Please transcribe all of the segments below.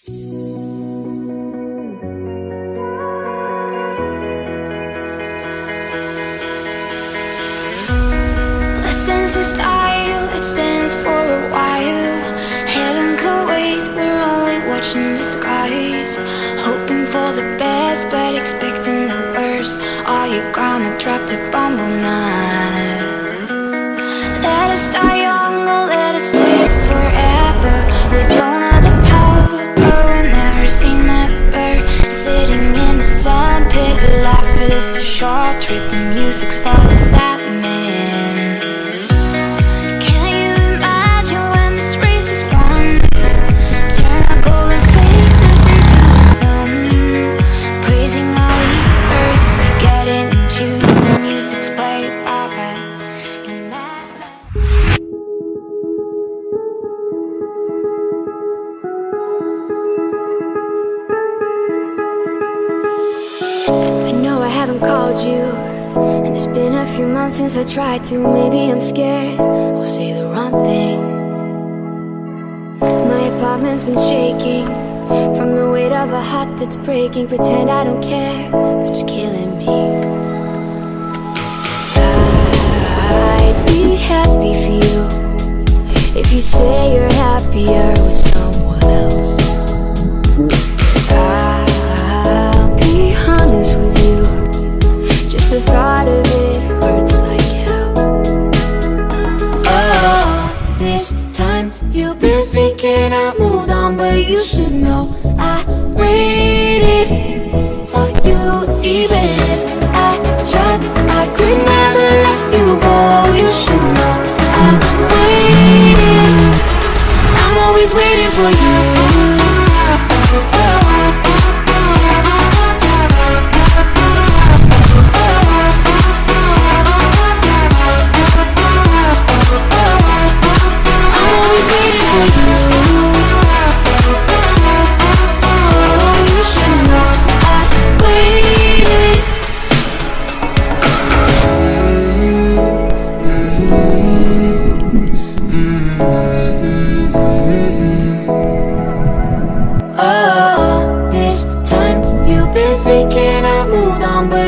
Let's dance in style, let's dance for a while. Heaven can wait, we're only watching the skies. Hoping for the best, but expecting the worst. Are you gonna drop the bomb or not? Let us die young or let us live forever. We don't have the power, but we'll never say never. Sitting in the sandpit, life is a short trip. The music's for the sad man. Can you imagine when this race is won? Turn our golden faces into the sun. Praising our leaders, we get it in June. The music's played by and mad. I know I haven't called you, and it's been a few months since I tried to. Maybe I'm scared I'll say the wrong thing. My apartment's been shaking from the weight of a heart that's breaking. Pretend I don't care, but it's killing me. I'd be happy for you if you say you're happier with someone else. I'll be honest with you, just the thought of it hurts like hell. Oh, this time you've been thinking I moved on, but you should know I waited for you. Even if I tried, I could never let you go. You should know I waited. I'm always waiting for you.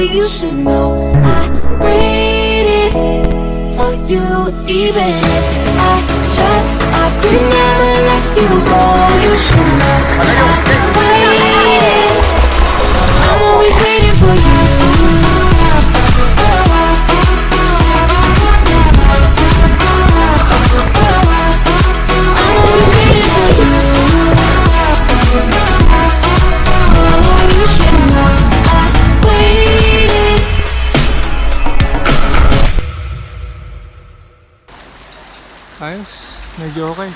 You should know I waited for you. Even if I tried, I could never let you go. You should know I waited. I'm always waiting for you. I'm always waiting for you. Oh, you should know I waited. Ayos, medyo okay.